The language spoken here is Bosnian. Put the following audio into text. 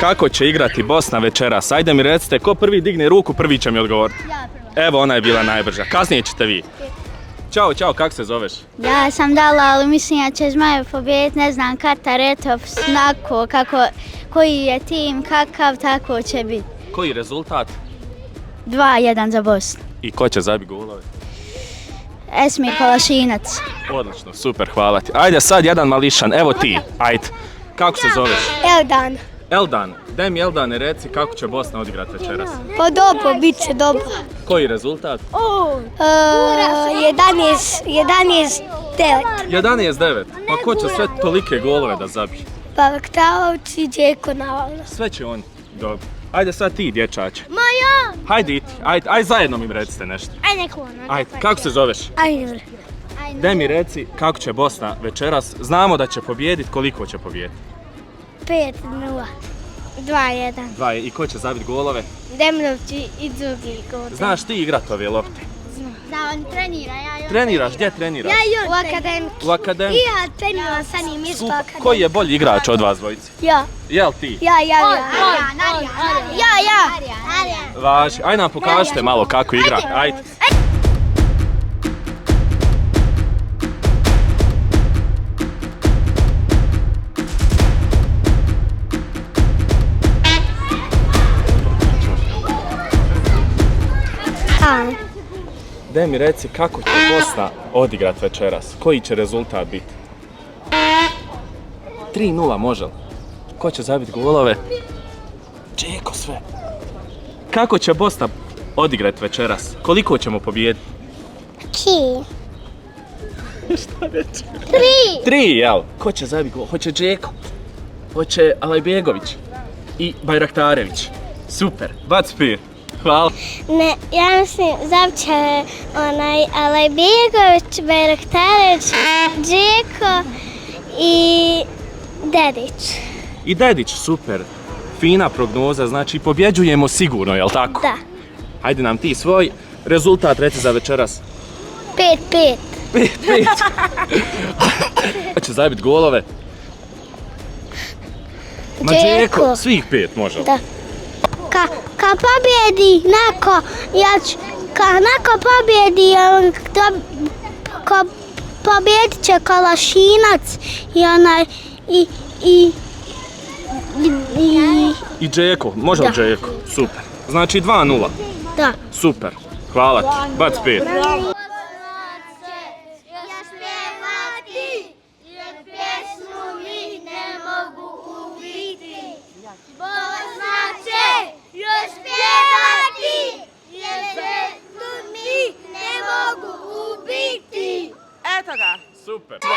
Kako će igrati Bosna večeras? Ajde mi recite, ko prvi digne ruku, prvi će mi odgovoriti. Ja prvo. Evo, ona je bila najbrža. Kasnije ćete vi. Ćao, čao, kako se zoveš? Ja sam dala, ali mislim da će Zmajev pobijediti, ne znam, Katar, Etop, Snako, koji je tim, kakav, tako će biti. Koji rezultat? 2-1 za Bosnu. I ko će zabiti golove? Esmir Kolašinac. Odlično, super, hvala ti. Ajde sad jedan mališan, evo ti, ajde. Kako se zoveš? Eldan. Eldan, daj mi Eldane reci kako će Bosna odigrati večeras. Pa dobro, bit će dobro. Koji rezultat? 11-9. 11-9. Pa ko će sve tolike golove da zabije? Baraktarović i Đeko naravno. Sve će on. Dobro. Ajde sad ti, dječače. Maja! Hajde iti, ajde zajedno mi recite nešto. Aj neko. Ajde, kako se zoveš? Ajde. Daj mi reci kako će Bosna večeras. Znamo da će pobijediti, koliko će pobijediti? 5-0. 2-1. 2 i ko će zabiti golove? Demnovci i drugi gol. Znaš ti igrat ove lopte? Da, on trenira, ja još. Treniraš, gdje treniraš? U akademiki. U akademiji? I ja treniram sa njim isto akademiki. Koji je bolji igrač od vas dvojice? Ja. Jel ti? Ja. Važi, aj nam pokažite malo kako igra. Ajde. Daj mi reci kako će Bosna odigrat večeras? Koji će rezultat biti? 3-0 može li? Ko će zabiti golove? Čeko sve. Kako će Bosna odigrat večeras? Koliko ćemo pobijediti? 3. Šta reći? 3. 3, jel? Ko će zabiti gol? Hoće Džeko. Hoće Alajbegović. I Bajraktarević. Super. Bac pir. Hvala. Ne, ja mislim zapće Alajbegović, Bajraktarević, Đeko i Dedić. I Dedić, super. Fina prognoza, znači pobjeđujemo sigurno, jel tako? Da. Hajde nam ti svoj rezultat reci za večeras. 5-5. 5-5. Hoće zabiti golove. Ma Džeko, svih 5 može. Da. Ka pobjedi neko, neko pobjedi, pobjedit će Kolašinac I Džeko, može li Džeko? Super. Znači 2-0. Da. Super. Hvala ti. Bac 5. Eto ga! Super. Eto,